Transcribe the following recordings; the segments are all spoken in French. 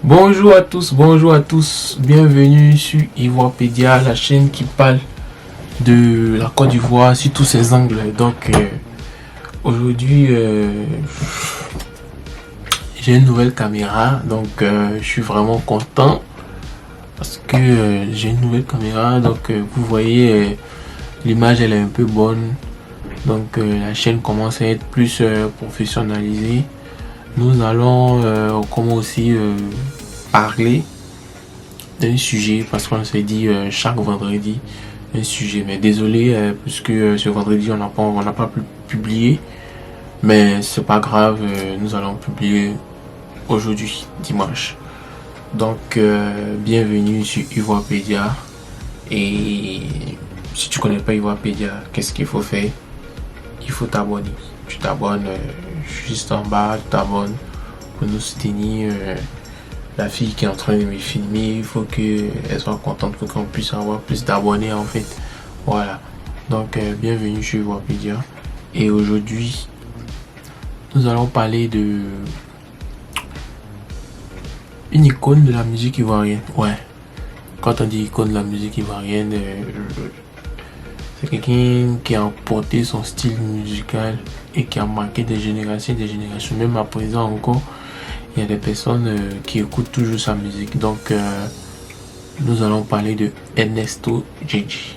Bonjour à tous, bienvenue sur Ivoirepédia, la chaîne qui parle de la Côte d'Ivoire sur tous ses angles. Donc aujourd'hui j'ai une nouvelle caméra, donc je suis vraiment content parce que j'ai une nouvelle caméra. Donc vous voyez l'image elle est un peu bonne, donc la chaîne commence à être plus professionnalisée. Nous allons comment aussi parler d'un sujet parce qu'on s'est dit chaque vendredi un sujet, mais désolé puisque ce vendredi on n'a pas pu publier, mais c'est pas grave, nous allons publier aujourd'hui dimanche. Donc bienvenue sur Ivoirepédia. Et si tu connais pas Ivoirepédia, qu'est-ce qu'il faut faire? Il faut t'abonner. Tu t'abonnes juste en bas, tu t'abonnes pour nous soutenir. La fille qui est en train de me filmer, il faut qu'elle soit contente pour qu'on puisse avoir plus d'abonnés en fait. Voilà. Donc bienvenue chez Ivoirepédia. Et aujourd'hui, nous allons parler de une icône de la musique ivoirienne. Ouais. Quand on dit icône de la musique ivoirienne, c'est quelqu'un qui a emporté son style musical et qui a marqué des générations. Même à présent encore, il y a des personnes qui écoutent toujours sa musique. Donc nous allons parler de Ernesto Gigi.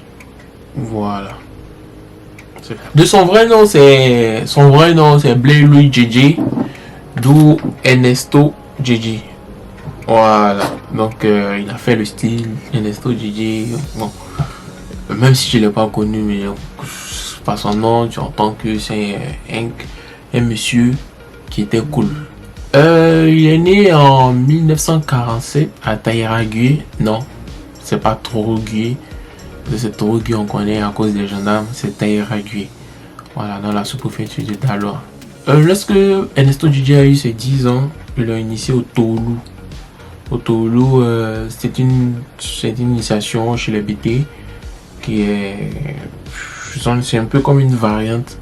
Voilà. De son vrai nom c'est Blaise Louis Gigi, d'où Ernesto Gigi. Voilà. Donc il a fait le style Ernesto Gigi. Bon, même si je ne l'ai pas connu, mais par son nom, tu entends que c'est un monsieur qui était cool. Il est né en 1947 à Taïragué. Non, c'est pas Torogué. C'est Torogué, on connaît à cause des gendarmes. C'est Taïragué. Voilà, dans la sous-préfecture de Daloa. Lorsque Ernesto Gigi a eu ses 10 ans, il l'a initié au Toulou. Au Toulou, c'est une initiation chez les BT qui est. C'est un peu comme une variante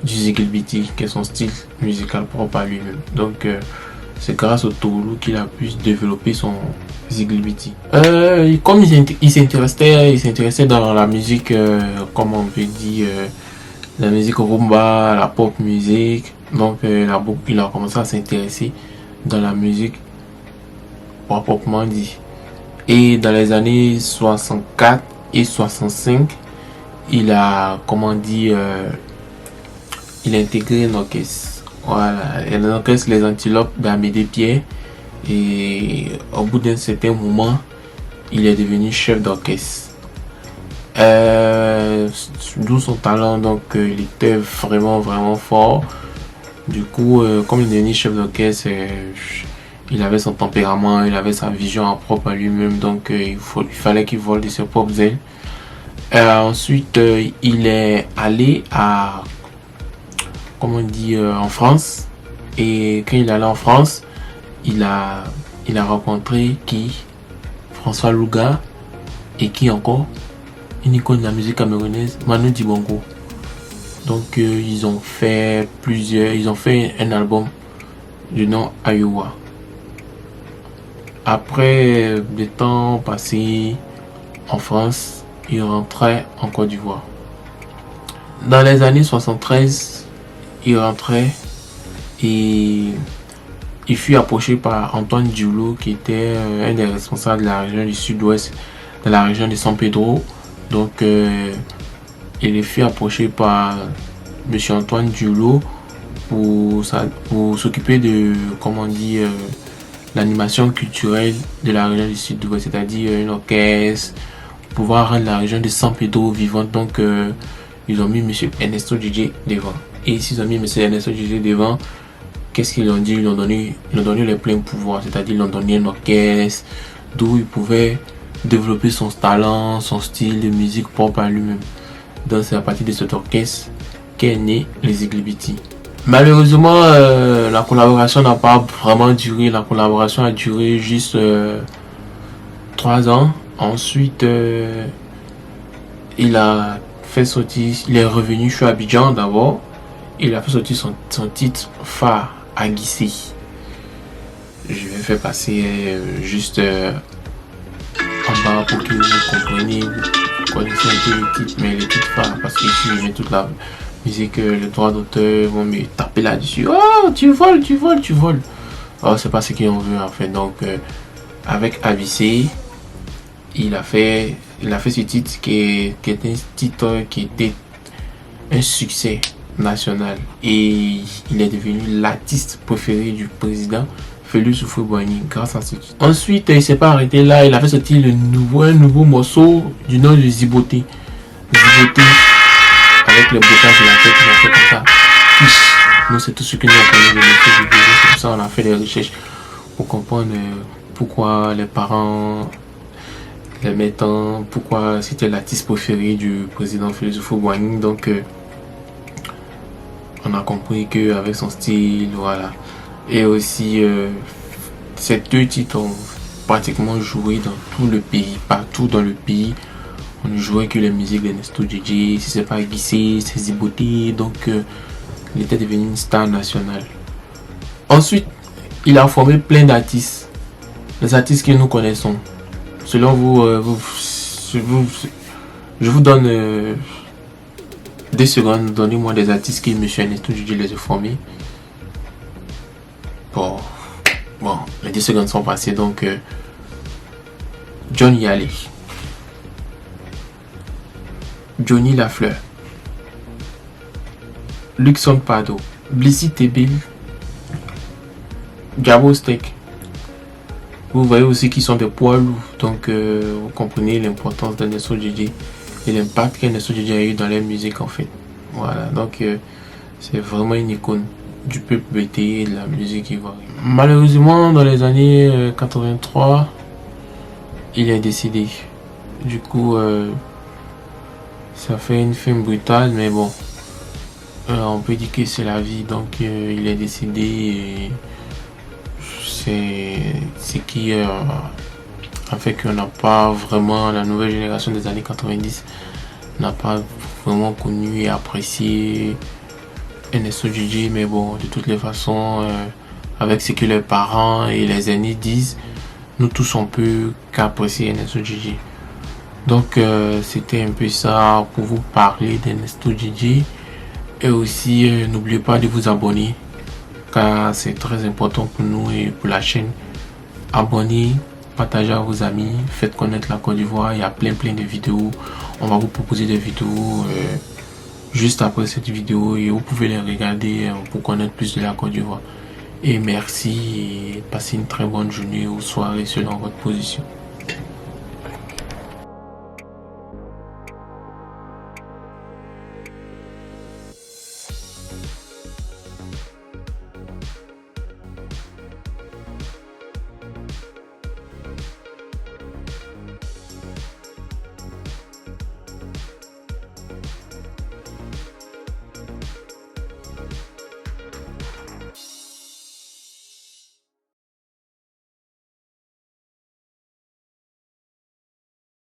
du Zigilbiti, qui est son style musical propre à lui-même. Donc c'est grâce au Toulou qu'il a pu développer son Zigilbiti. Comme il s'intéressait dans la musique, comme on peut dire, la musique rumba, la pop musique. Donc il a commencé à s'intéresser dans la musique proprement dit. Et dans les années 64 et 65, il a, comment dire, il a intégré une orchestre. Voilà, l'orchestre Les Antilopes d'Amédée Pierre. Et au bout d'un certain moment, il est devenu chef d'orchestre. D'où son talent, donc il était vraiment fort. Du coup, comme il est devenu chef d'orchestre, il avait son tempérament, il avait sa vision propre à lui-même. Donc il fallait qu'il vole de ses propres ailes. Ensuite, il est allé à, comment on dit, en France. Et quand il est allé en France, il a rencontré François Louga. Et qui encore? Une icône de la musique camerounaise, Manu Dibango. Donc ils ont fait un album du nom Iowa. Après le temps passé en France, il rentrait en Côte d'Ivoire. Dans les années 73, il rentrait et il fut approché par Antoine Dioulo, qui était un des responsables de la région du sud-ouest, de la région de San Pedro. Donc il fut approché par monsieur Antoine Dioulo pour s'occuper de, comment dire, l'animation culturelle de la région du sud-ouest, c'est-à-dire une orchestre, pouvoir rendre la région de San Pedro vivante. Donc ils ont mis monsieur Ernesto Gigi devant. Et s'ils ont mis monsieur Ernesto Gigi devant, qu'est-ce qu'ils ont dit? Ils ont donné les pleins pouvoirs, c'est-à-dire ils ont donné un orchestre d'où il pouvait développer son talent, son style de musique propre à lui-même. Donc c'est à partir de cet orchestre qu'est né les Zigilbiti. Malheureusement, la collaboration n'a pas vraiment duré. La collaboration a duré juste 3 ans. Ensuite, il a fait sortir, il est revenu sur Abidjan d'abord. Il a fait sortir son titre phare, Aguissé. Je vais fais passer juste en bas pour que vous compreniez, vous connaissez un peu les titres, mais les titres pas, parce que ici je mets toute la musique, le droit d'auteur vont me taper là-dessus. Oh, tu voles, tu voles, tu voles. Oh, c'est pas ce qu'on veut en fait. Donc, avec ABC, il a fait ce titre qui était un titre qui était un succès national. Et il est devenu l'artiste préféré du président Félix Houphouët-Boigny grâce à ce titre. Ensuite, il s'est pas arrêté là. Il a fait sortir un nouveau morceau du nom de Ziboté. Ziboté, avec le bocage de la tête, il a fait comme ça. Nous, c'est tout ce que nous apprenons de notre vidéo. C'est pour ça qu'on a fait des recherches pour comprendre pourquoi les parents les mettant, pourquoi c'était l'artiste préféré du président Félix Houphouët-Boigny. Donc, on a compris qu'avec son style, voilà. Et aussi, ces deux titres ont pratiquement joué dans tout le pays, partout dans le pays. On ne jouait que les musiques d'Ernesto DJ, si c'est pas Guissé, c'est Ziboté. Donc, il était devenu une star nationale. Ensuite, il a formé plein d'artistes. Les artistes que nous connaissons. Selon vous, je vous donne 2 secondes. Donnez-moi des artistes que M. Ernesto DJ les a formés. Bon, les 2 secondes sont passées. Donc, John Yali, Johnny Lafleur, Luxon Pado, Blissy Tebil, Gabo Steak. Vous voyez aussi qu'ils sont des poids lourds. Donc, vous comprenez l'importance d'Ernesto DJ et l'impact qu'Ernesto DJ a eu dans la musique en fait. Voilà, donc c'est vraiment une icône du peuple BT et de la musique ivoirienne. Malheureusement, dans les années 83, il est décédé. Du coup, ça fait une fin brutale, mais bon, on peut dire que c'est la vie. Donc, il est décédé et c'est ce qui a fait qu'on n'a pas vraiment, la nouvelle génération des années 90 n'a pas vraiment connu et apprécié Ernesto DJ. Mais bon, de toutes les façons, avec ce que les parents et les aînés disent, nous tous on peut qu'apprécier Ernesto DJ. Donc c'était un peu ça pour vous parler d'Ernesto DJ. Et aussi n'oubliez pas de vous abonner, car c'est très important pour nous et pour la chaîne. Abonnez, partagez à vos amis, faites connaître la Côte d'Ivoire. Il y a plein de vidéos. On va vous proposer des vidéos juste après cette vidéo et vous pouvez les regarder pour connaître plus de la Côte d'Ivoire. Et merci et passez une très bonne journée ou soirée selon votre position.